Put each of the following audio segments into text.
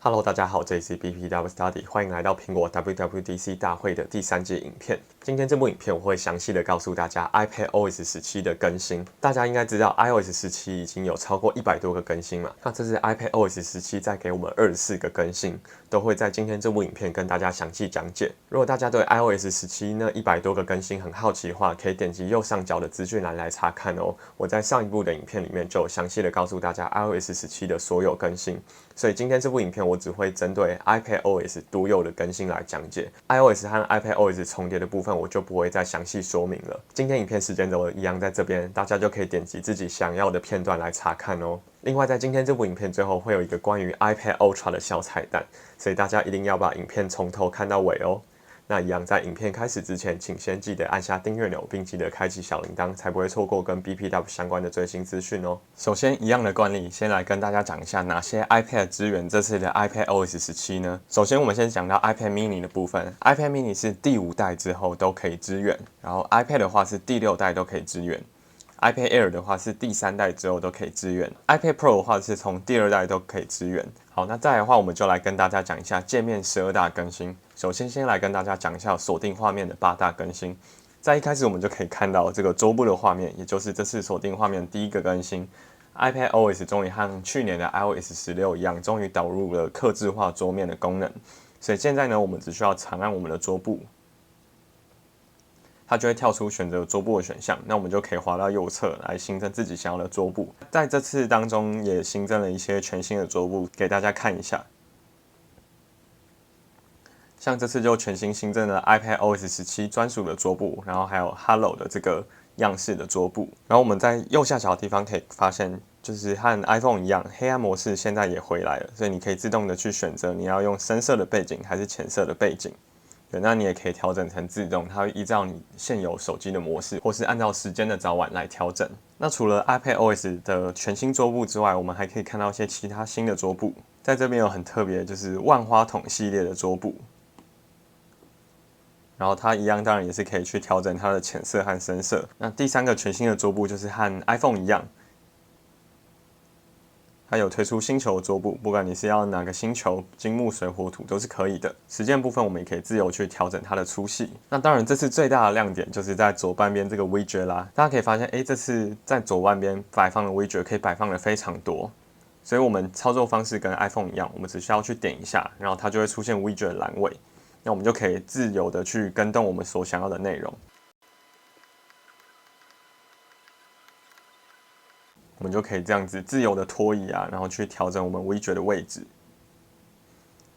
Hello，大家好，这里是 BPW Study，欢迎来到苹果 WWDC 大会的第3届影片。今天这部影片我会详细的告诉大家 iPadOS 17的更新。大家应该知道 iOS 17已经有超过100多个更新嘛，那这次 iPadOS 17再给我们24个更新，都会在今天这部影片跟大家详细讲解。如果大家对 iOS 17那100多个更新很好奇的话，可以点击右上角的资讯栏来查看哦。我在上一部的影片里面就详细的告诉大家 iOS 17的所有更新，所以今天这部影片我只会针对 iPadOS 独有的更新来讲解 ，iOS 和 iPadOS 重叠的部分我就不会再详细说明了。今天影片时间轴一样在这边，大家就可以点击自己想要的片段来查看哦。另外，在今天这部影片最后会有一个关于 iPad Ultra 的小彩蛋，所以大家一定要把影片从头看到尾哦。那一样，在影片开始之前，请先记得按下订阅钮，并记得开启小铃铛，才不会错过跟 BPW 相关的最新资讯哦。首先，一样的惯例，先来跟大家讲一下哪些 iPad 支援这次的 iPadOS 17呢？首先，我们先讲到 iPad Mini 的部分。iPad Mini 是第5代之后都可以支援，然后 iPad 的话是第6代都可以支援。iPad Air 的话是第3代之后都可以支援 ，iPad Pro 的话是从第2代都可以支援。好，那再来的话，我们就来跟大家讲一下界面12大更新。首先来跟大家讲一下锁定画面的8大更新。在一开始我们就可以看到这个桌布的画面，也就是这次锁定画面第一个更新。iPadOS 终于和去年的 iOS 16一样，终于导入了客制化桌面的功能。所以现在呢，我们只需要长按我们的桌布。它就会跳出选择桌布的选项，那我们就可以滑到右侧来新增自己想要的桌布。在这次当中也新增了一些全新的桌布给大家看一下，像这次就全新新增了 iPadOS 17专属的桌布，然后还有 Hello 的这个样式的桌布。然后我们在右下角的地方可以发现，就是和 iPhone 一样，黑暗模式现在也回来了，所以你可以自动的去选择你要用深色的背景还是浅色的背景。对，那你也可以调整成自动，它会依照你现有手机的模式，或是按照时间的早晚来调整。那除了 iPadOS 的全新桌布之外，我们还可以看到一些其他新的桌布。在这边有很特别，就是万花筒系列的桌布。然后它一样，当然也是可以去调整它的浅色和深色。那第3个全新的桌布就是和 iPhone 一样。它有推出星球桌布，不管你是要哪个星球，金木水火土都是可以的。时间部分我们也可以自由去调整它的粗细。那当然，这次最大的亮点就是在左半边这个 widget 啦。大家可以发现，这次在左半边摆放的 widget 可以摆放的非常多。所以我们操作方式跟 iPhone 一样，我们只需要去点一下，然后它就会出现 widget 栏位。那我们就可以自由的去跟动我们所想要的内容。我们就可以这样子自由的拖移啊，然后去调整我们 widget 的位置。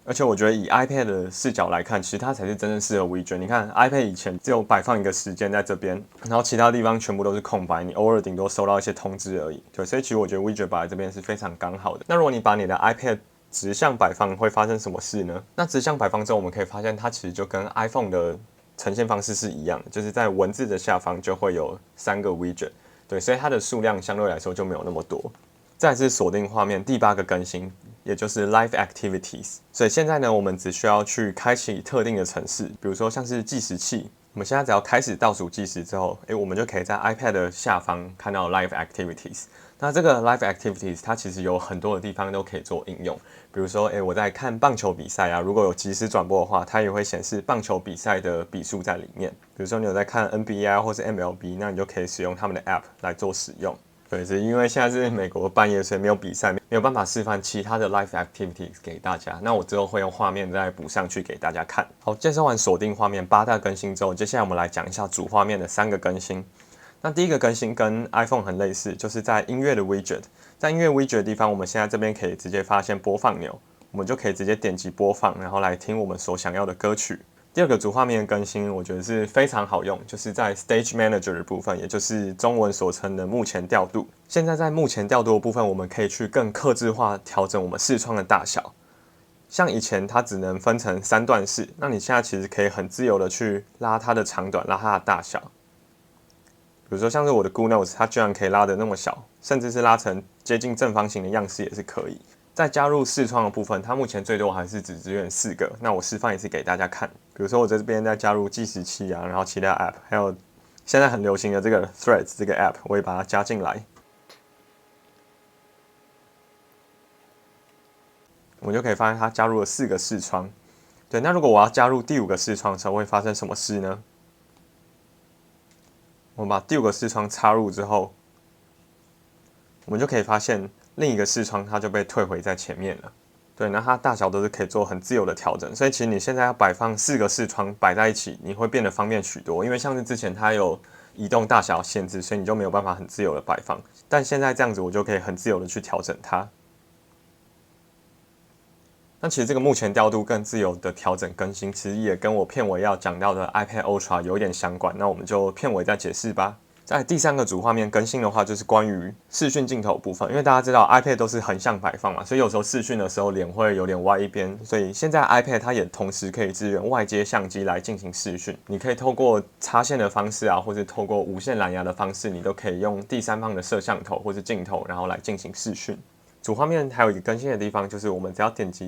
而且我觉得以 iPad 的视角来看，其实它才是真正适合 widget。你看 iPad 以前只有摆放一个时间在这边，然后其他地方全部都是空白，你偶尔顶多收到一些通知而已。对，所以其实我觉得 widget 摆在这边是非常刚好的。那如果你把你的 iPad 直向摆放，会发生什么事呢？那直向摆放之后，我们可以发现它其实就跟 iPhone 的呈现方式是一样的，就是在文字的下方就会有3个 widget。对，所以它的数量相对来说就没有那么多。再来是锁定画面第8个更新，也就是 Live Activities。所以现在呢，我们只需要去开启特定的程式，比如说像是计时器。我们现在只要开始倒数计时之后，我们就可以在 iPad 的下方看到 Live Activities。那这个 Live Activities 它其实有很多的地方都可以做应用，比如说，我在看棒球比赛啊，如果有即时转播的话，它也会显示棒球比赛的笔数在里面。比如说你有在看 NBA 或是 MLB， 那你就可以使用他们的 App 来做使用。对，是因为现在是美国半夜，所以没有比赛，没有办法示范其他的 Live Activities 给大家。那我之后会用画面再补上去给大家看。好，介绍完锁定画面8大更新之后，接下来我们来讲一下主画面的3个更新。那第一个更新跟 iPhone 很类似，就是在音乐的 widget。在音乐 widget 的地方，我们现在这边可以直接发现播放钮，我们就可以直接点击播放，然后来听我们所想要的歌曲。第2个主画面的更新，我觉得是非常好用，就是在 Stage Manager 的部分，也就是中文所称的幕前调度。现在在幕前调度的部分，我们可以去更客制化调整我们视窗的大小。像以前它只能分成3段式，那你现在其实可以很自由的去拉它的长短，拉它的大小。比如说像是我的 Good Notes， 它居然可以拉得那么小，甚至是拉成接近正方形的样式也是可以。再加入视窗的部分，它目前最多还是只支援4个。那我示范一次给大家看。比如说我在这边再加入计时器啊，然后其他 App， 还有现在很流行的这个 Threads 这个 App， 我也把它加进来。我们就可以发现它加入了4个视窗。对，那如果我要加入第5个视窗的时候，会发生什么事呢？我们把第5个视窗插入之后，我们就可以发现另一个视窗它就被退回在前面了。对，那它大小都是可以做很自由的调整，所以其实你现在要摆放4个视窗摆在一起，你会变得方便许多。因为像是之前它有移动大小限制，所以你就没有办法很自由的摆放。但现在这样子，我就可以很自由的去调整它。那其实这个目前调度更自由的调整更新，其实也跟我片尾要讲到的 iPad Ultra 有一点相关。那我们就片尾再解释吧。在第3个主画面更新的话，就是关于视讯镜头部分。因为大家知道 iPad 都是横向摆放嘛，所以有时候视讯的时候脸会有点歪一边。所以现在 iPad 它也同时可以支援外接相机来进行视讯。你可以透过插线的方式啊，或是透过无线蓝牙的方式，你都可以用第3方的摄像头或是镜头，然后来进行视讯。主画面还有一个更新的地方，就是我们只要点击，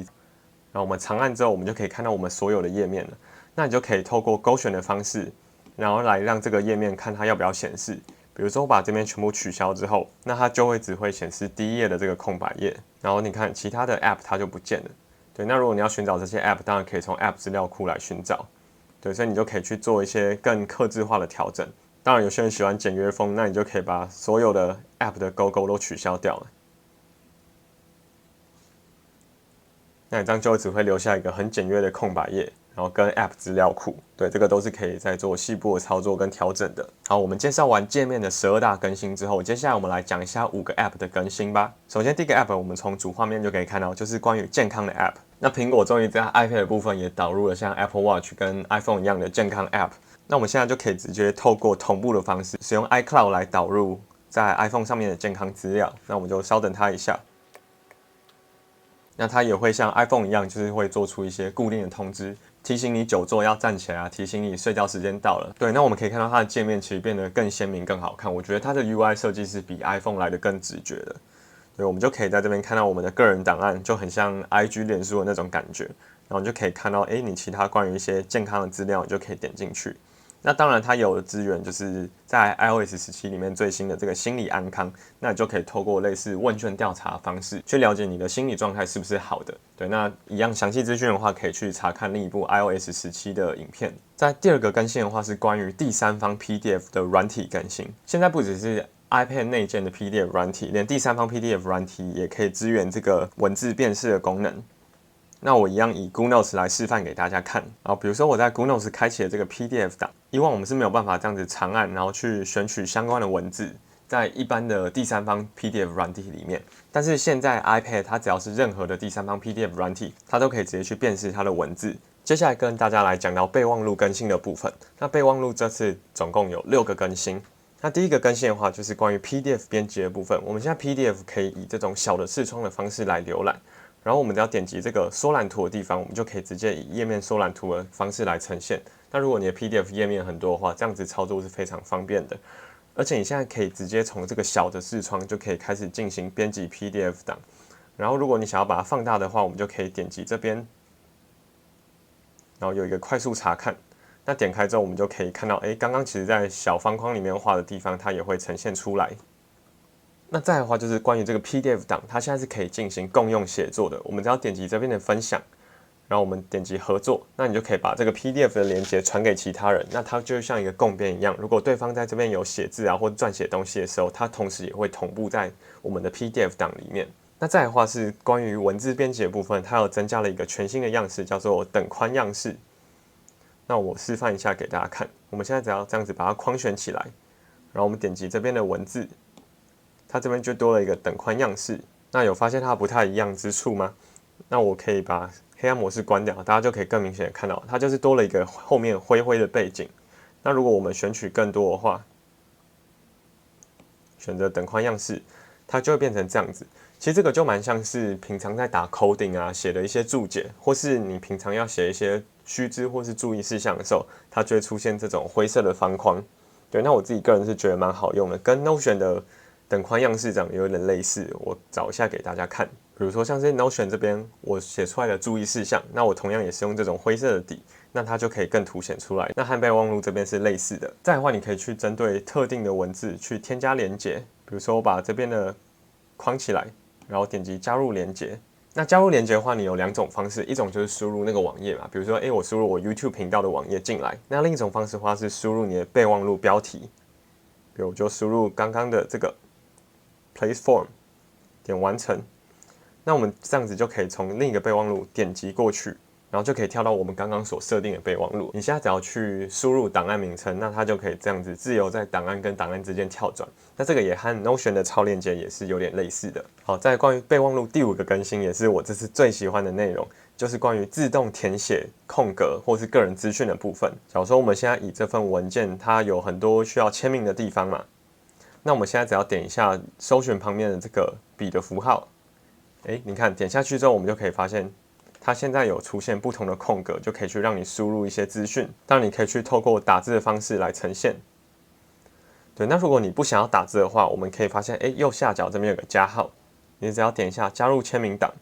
然后我们长按之后，我们就可以看到我们所有的页面了。那你就可以透过勾选的方式，然后来让这个页面看它要不要显示。比如说我把这边全部取消之后，那它就会只会显示第1页的这个空白页，然后你看其他的 App 它就不见了。对，那如果你要寻找这些 App， 当然可以从 App 资料库来寻找。对，所以你就可以去做一些更客制化的调整。当然有些人喜欢简约风，那你就可以把所有的 App 的勾勾都取消掉了。那你这样就只会留下一个很简约的空白页，然后跟 App 资料库，对，这个都是可以再做细部的操作跟调整的。好，我们介绍完界面的12大更新之后，接下来我们来讲一下5个 App 的更新吧。首先第一个 App， 我们从主画面就可以看到，就是关于健康的 App。那苹果终于在 iPad 的部分也导入了像 Apple Watch 跟 iPhone 一样的健康 App。那我们现在就可以直接透过同步的方式，使用 iCloud 来导入在 iPhone 上面的健康资料。那我们就稍等它一下。那它也会像 iPhone 一样，就是会做出一些固定的通知，提醒你久坐要站起来啊，提醒你睡觉时间到了。对，那我们可以看到它的界面其实变得更鲜明、更好看。我觉得它的 UI 设计是比 iPhone 来的更直觉的。对，我们就可以在这边看到我们的个人档案，就很像 IG 脸书的那种感觉。然后你就可以看到，你其他关于一些健康的资料，你就可以点进去。那当然，它有的资源就是在 iOS 17里面最新的这个心理安康，那你就可以透过类似问卷调查的方式去了解你的心理状态是不是好的。对，那一样详细资讯的话，可以去查看另一部 iOS 17的影片。在第2个更新的话，是关于第3方 PDF 的软体更新。现在不只是 iPad 内建的 PDF 软体，连第3方 PDF 软体也可以支援这个文字辨识的功能。那我一样以 Google Notes 来示范给大家看。然后比如说我在 Google Notes 开启了这个 PDF 档，以往我们是没有办法这样子长按，然后去选取相关的文字，在一般的第3方 PDF 软体里面。但是现在 iPad 它只要是任何的第3方 PDF 软体，它都可以直接去辨识它的文字。接下来跟大家来讲到备忘录更新的部分。那备忘录这次总共有6个更新。那第一个更新的话，就是关于 PDF 编辑的部分。我们现在 PDF 可以以这种小的视窗的方式来浏览。然后我们只要点击这个缩览图的地方，我们就可以直接以页面缩览图的方式来呈现。那如果你的 PDF 页面很多的话，这样子操作是非常方便的。而且你现在可以直接从这个小的视窗就可以开始进行编辑 PDF 档。然后如果你想要把它放大的话，我们就可以点击这边，然后有一个快速查看。那点开之后，我们就可以看到，刚刚其实在小方框里面画的地方，它也会呈现出来。那再来的话就是关于这个 PDF 档，它现在是可以进行共用写作的。我们只要点击这边的分享，然后我们点击合作，那你就可以把这个 PDF 的连结传给其他人，那它就像一个共编一样。如果对方在这边有写字啊或撰写东西的时候，它同时也会同步在我们的 PDF 档里面。那再来的话是关于文字编辑的部分，它有增加了一个全新的样式，叫做等宽样式。那我示范一下给大家看。我们现在只要这样子把它框选起来，然后我们点击这边的文字。它这边就多了一个等宽样式，那有发现它不太一样之处吗？那我可以把黑暗模式关掉，大家就可以更明显的看到，它就是多了一个后面灰灰的背景。那如果我们选取更多的话，选择等宽样式，它就会变成这样子。其实这个就蛮像是平常在打 coding 啊，写的一些注解，或是你平常要写一些须知或是注意事项的时候，它就会出现这种灰色的方框。对，那我自己个人是觉得蛮好用的，跟 Notion 的等宽样式长有点类似，我找一下给大家看。比如说像是 Notion 这边我写出来的注意事项，那我同样也是用这种灰色的底，那它就可以更凸显出来。那和备忘录这边是类似的。再来的话，你可以去针对特定的文字去添加连结，比如说我把这边的框起来，然后点击加入连结，那加入连接的话，你有2种方式，一种就是输入那个网页嘛，比如说，我输入我 YouTube 频道的网页进来。那另一种方式的话是输入你的备忘录标题，比如我就输入刚刚的这个 Place Form， 点完成。那我们这样子就可以从另一个备忘录点击过去，然后就可以跳到我们刚刚所设定的备忘录。你现在只要去输入档案名称，那它就可以这样子自由在档案跟档案之间跳转。那这个也和 Notion 的超链接也是有点类似的。好，在关于备忘录第5个更新，也是我这次最喜欢的内容，就是关于自动填写空格或是个人资讯的部分。假如说我们现在以这份文件，它有很多需要签名的地方嘛，那我们现在只要点一下搜寻旁边的这个笔的符号，你看点下去之后，我们就可以发现它现在有出现不同的空格，就可以去让你输入一些资讯。当然，你可以去透过打字的方式来呈现。对，那如果你不想要打字的话，我们可以发现，右下角这边有个加号，你只要点一下加入签名档，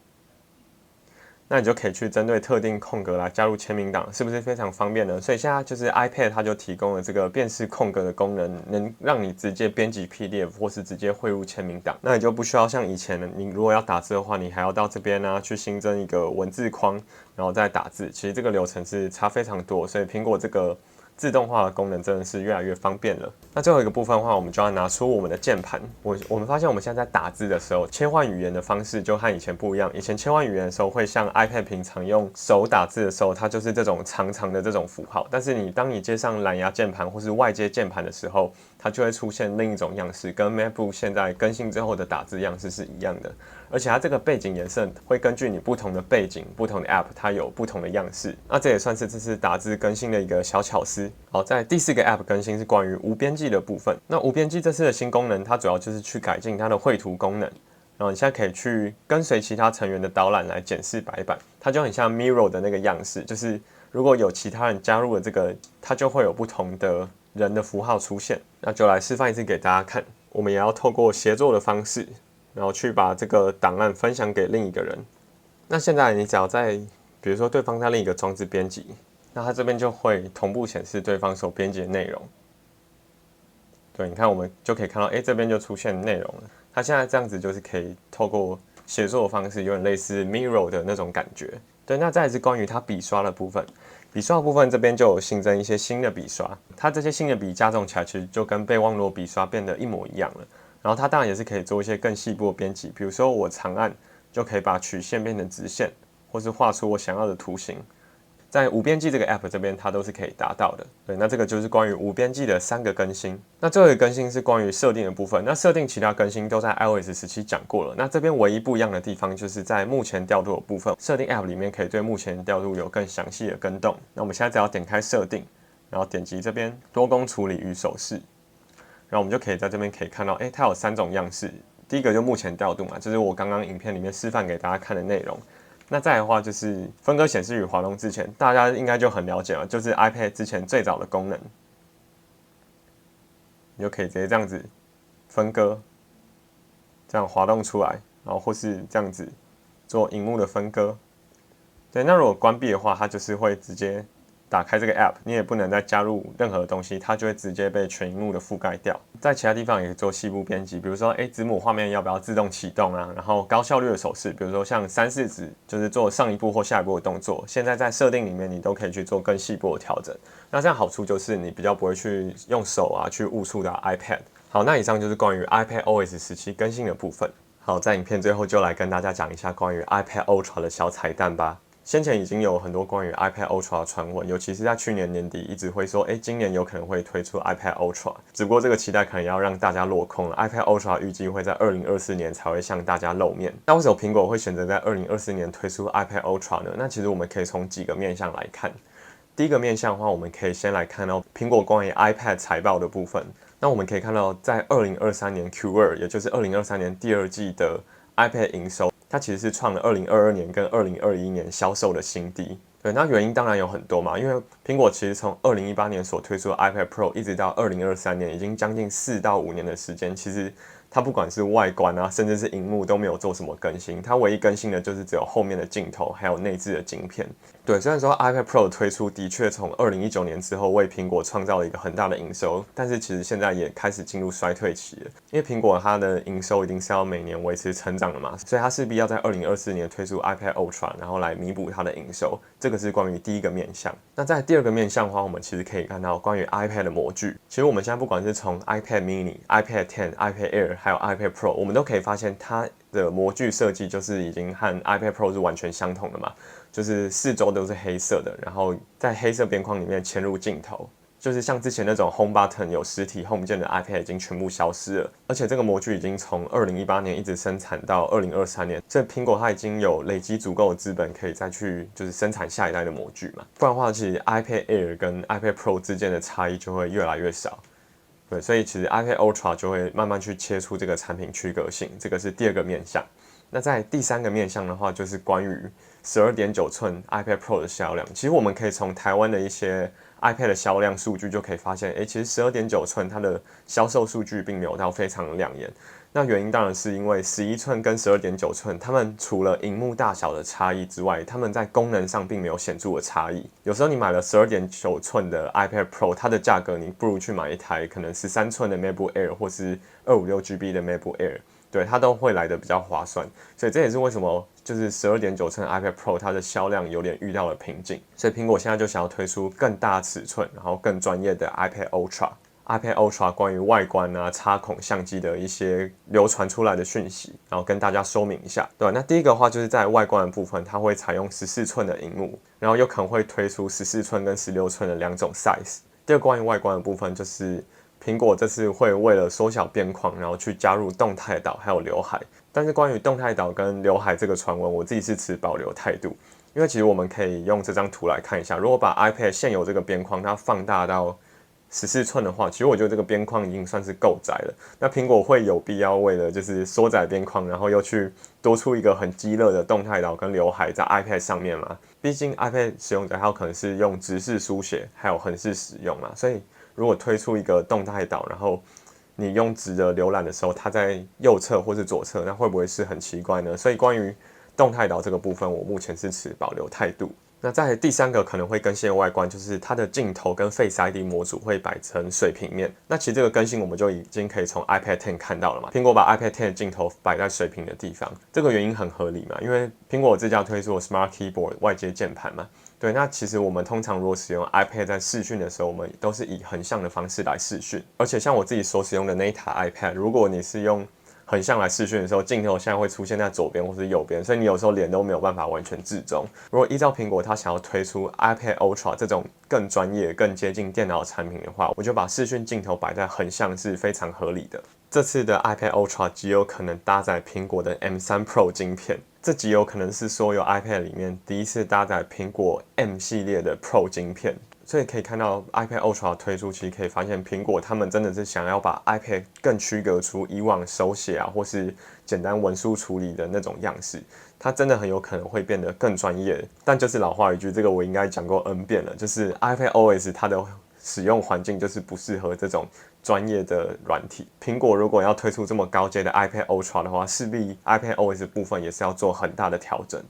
那你就可以去针对特定空格来加入签名档，是不是非常方便呢？所以现在就是 iPad 它就提供了这个辨识空格的功能，能让你直接编辑 PDF 或是直接汇入签名档。那你就不需要像以前你如果要打字的话，你还要到这边去新增一个文字框，然后再打字。其实这个流程是差非常多，所以苹果这个自动化的功能真的是越来越方便了。那最后一个部分的话，我们就要拿出我们的键盘。我们发现我们现在在打字的时候，切换语言的方式就和以前不一样。以前切换语言的时候，会像 iPad 平常用手打字的时候，它就是这种长长的这种符号。但是当你接上蓝牙键盘或是外接键盘的时候，它就会出现另一种样式，跟 MacBook 现在更新之后的打字样式是一样的。而且它这个背景颜色会根据你不同的背景、不同的 App， 它有不同的样式。那这也算是这次打字更新的一个小巧思。好，在第4个 App 更新是关于无边际的部分。那无边际这次的新功能，它主要就是去改进它的绘图功能。然后你现在可以去跟随其他成员的导览来检视白板，它就很像 Miro 的那个样式，就是如果有其他人加入了这个，它就会有不同的人的符号出现。那就来示范一次给大家看。我们也要透过协作的方式，然后去把这个档案分享给另一个人。那现在你只要比如说对方在另一个装置编辑，那它这边就会同步显示对方所编辑的内容。对，你看我们就可以看到，这边就出现内容了。它现在这样子就是可以透过协作的方式，有点类似 Miro 的那种感觉。对，那再来是关于它笔刷的部分。笔刷的部分这边就有新增一些新的笔刷，它这些新的笔加总起来，其实就跟备忘录笔刷变得一模一样了。然后它当然也是可以做一些更细部的编辑，比如说我长按就可以把曲线变成直线，或是画出我想要的图形。在无边际这个 App 这边，它都是可以达到的。对，那这个就是关于无边际的3个更新。那最后一个更新是关于设定的部分。那设定其他更新都在 iOS 17讲过了。那这边唯一不一样的地方，就是在目前调度的部分，设定 App 里面可以对目前调度有更详细的更动。那我们现在只要点开设定，然后点击这边多工处理与手势，然后我们就可以在这边可以看到，它有3种样式。第一个就目前调度嘛，就是我刚刚影片里面示范给大家看的内容。那再来的话就是分割显示与滑动之前，大家应该就很了解了，就是 iPad 之前最早的功能，你就可以直接这样子分割，这样滑动出来，然后或是这样子做萤幕的分割。对，那如果关闭的话，它就是会直接打开这个 App， 你也不能再加入任何东西，它就会直接被全萤幕的覆盖掉。在其他地方也可以做细部编辑，比如说子母画面要不要自动启动啊，然后高效率的手势，比如说像3、4指，就是做上一步或下一步的动作，现在在设定里面你都可以去做更细部的调整。那这样好处就是你比较不会去用手去误触到 iPad。好，那以上就是关于 iPadOS 17更新的部分。好，在影片最后就来跟大家讲一下关于 iPad Ultra 的小彩蛋吧。先前已经有很多关于 iPad Ultra 的传闻，尤其是在去年年底一直会说，今年有可能会推出 iPad Ultra， 只不过这个期待可能要让大家落空了。iPad Ultra 预计会在2024年才会向大家露面。那为什么苹果会选择在2024年推出 iPad Ultra 呢？那其实我们可以从几个面向来看。第一个面向的话，我们可以先来看到苹果关于 iPad 财报的部分。那我们可以看到，在2023年 Q2， 也就是2023年第2季的 iPad 营收，它其实是创了2022年跟2021年销售的新低。对，那原因当然有很多嘛，因为苹果其实从2018年所推出的 iPad Pro 一直到2023年，已经将近4到5年的时间，其实它不管是外观啊，甚至是荧幕都没有做什么更新，它唯一更新的就是只有后面的镜头还有内置的晶片。对，虽然说 iPad Pro 推出的确从2019年之后为苹果创造了一个很大的营收，但是其实现在也开始进入衰退期了。因为苹果它的营收一定是要每年维持成长的嘛，所以它势必要在2024年推出 iPad Ultra， 然后来弥补它的营收。这个是关于第一个面向。那在第二个面向的话，我们其实可以看到关于 iPad 的模具。其实我们现在不管是从 iPad mini、iPad 10、iPad Air 还有 iPad Pro， 我们都可以发现它的模具设计就是已经和 iPad Pro 是完全相同的嘛。就是四周都是黑色的，然后在黑色边框里面嵌入镜头，就是像之前那种 Home Button 有实体 Home 键的 iPad 已经全部消失了，而且这个模具已经从2018年一直生产到2023年，所以苹果它已经有累积足够的资本可以再去就是生产下一代的模具嘛，不然的话其实 iPad Air 跟 iPad Pro 之间的差异就会越来越少。对，所以其实 iPad Ultra 就会慢慢去切出这个产品区隔性，这个是第二个面向。那在第三个面向的话，就是关于12.9寸 iPad Pro 的销量。其实我们可以从台湾的一些 iPad 的销量数据就可以发现，其实12.9寸它的销售数据并没有到非常亮眼。那原因当然是因为11寸跟12.9寸，它们除了荧幕大小的差异之外，它们在功能上并没有显著的差异。有时候你买了12.9寸的 iPad Pro， 它的价格你不如去买一台可能13寸的 MacBook Air 或是256GB 的 MacBook Air。对，它都会来的比较划算，所以这也是为什么就是12.9寸 iPad Pro 它的销量有点遇到了瓶颈，所以苹果现在就想要推出更大尺寸，然后更专业的 iPad Ultra。iPad Ultra 关于外观啊、插孔相机的一些流传出来的讯息，然后跟大家说明一下。对，那第一个的话就是在外观的部分，它会采用14寸的萤幕，然后有可能会推出14寸跟16寸的两种 size。第二个关于外观的部分就是苹果这次会为了缩小边框，然后去加入动态岛还有刘海。但是关于动态岛跟刘海这个传闻，我自己是持保留态度，因为其实我们可以用这张图来看一下，如果把 iPad 现有这个边框它放大到14寸的话，其实我觉得这个边框已经算是够窄了。那苹果会有必要为了就是缩窄边框，然后又去多出一个很激烈的动态岛跟刘海在 iPad 上面嘛？毕竟 iPad 使用者还有可能是用直视书写，还有横式使用嘛，所以如果推出一个动态岛，然后你用直的浏览的时候，它在右侧或是左侧，那会不会是很奇怪呢？所以关于动态岛这个部分，我目前是持保留态度。那在第三个可能会更新的外观，就是它的镜头跟 Face ID 模组会摆成水平面。那其实这个更新我们就已经可以从 iPad 10看到了嘛。苹果把 iPad 10的镜头摆在水平的地方，这个原因很合理嘛，因为苹果自家推出了 Smart Keyboard 外接键盘嘛。对，那其实我们通常如果使用 iPad 在视讯的时候，我们都是以横向的方式来视讯。而且像我自己所使用的那一台 iPad， 如果你是用横向来视讯的时候，镜头现在会出现在左边或是右边，所以你有时候脸都没有办法完全置中。如果依照苹果它想要推出 iPad Ultra 这种更专业、更接近电脑的产品的话，我就把视讯镜头摆在横向是非常合理的。这次的 iPad Ultra 极有可能搭载苹果的 M3 Pro 晶片，这极有可能是所有 iPad 里面第一次搭载苹果 M 系列的 Pro 晶片。所以可以看到 iPad Ultra 推出，其实可以发现苹果他们真的是想要把 iPad 更区隔出以往手写啊或是简单文书处理的那种样式，它真的很有可能会变得更专业。但就是老话一句，这个我应该讲过 N 遍了，就是 iPad OS 它的使用环境就是不适合这种专业的软体。苹果如果要推出这么高阶的 iPad Ultra 的话，势必 iPad OS 部分也是要做很大的调整。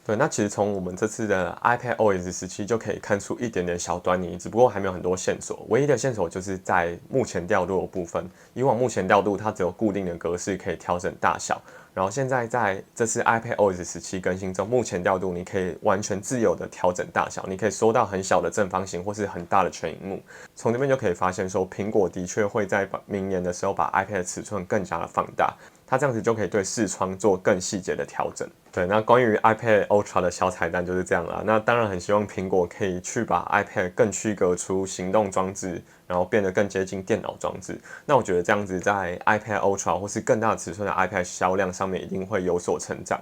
对，那其实从我们这次的 iPad OS 17就可以看出一点点小端倪，只不过还没有很多线索。唯一的线索就是在目前调度的部分，以往目前调度它只有固定的格式可以调整大小，然后现在在这次 iPad OS 17更新中，目前调度你可以完全自由的调整大小，你可以缩到很小的正方形或是很大的全萤幕。从这边就可以发现说，苹果的确会在明年的时候把 iPad 的尺寸更加的放大。它这样子就可以对视窗做更细节的调整。对，那关于 iPad Ultra 的小彩蛋就是这样啦。那当然很希望苹果可以去把 iPad 更区隔出行动装置，然后变得更接近电脑装置。那我觉得这样子在 iPad Ultra 或是更大尺寸的 iPad 销量上面一定会有所成长。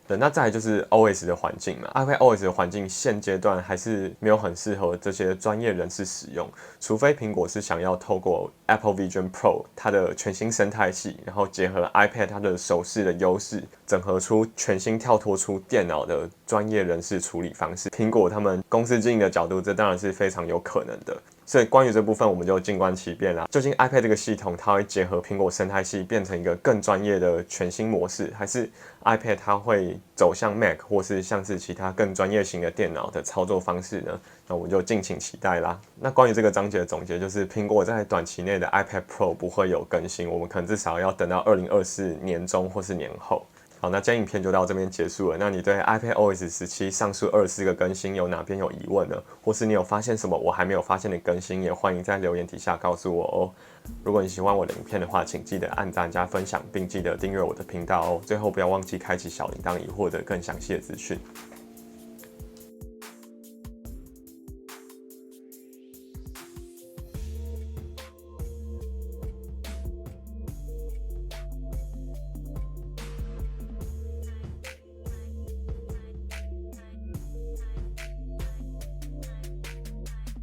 对，那再来就是 OS 的环境嘛 ，iPad OS 的环境现阶段还是没有很适合这些专业人士使用，除非苹果是想要透过 Apple Vision Pro 它的全新生态系，然后结合 iPad 它的手势的优势，整合出全新跳脱出电脑的专业人士处理方式。苹果他们公司经营的角度，这当然是非常有可能的。所以关于这部分我们就静观其变啦。究竟 iPad 这个系统它会结合苹果生态系变成一个更专业的全新模式，还是 iPad 它会走向 Mac 或是像是其他更专业型的电脑的操作方式呢？那我们就敬请期待啦。那关于这个章节的总结就是，苹果在短期内的 iPad Pro 不会有更新，我们可能至少要等到2024年中或是年后。好，那今天影片就到这边结束了。那你对 iPadOS 17上述24个更新有哪边有疑问呢？或是你有发现什么我还没有发现的更新，也欢迎在留言底下告诉我哦。如果你喜欢我的影片的话，请记得按赞加分享，并记得订阅我的频道哦。最后不要忘记开启小铃铛，以获得更详细的资讯。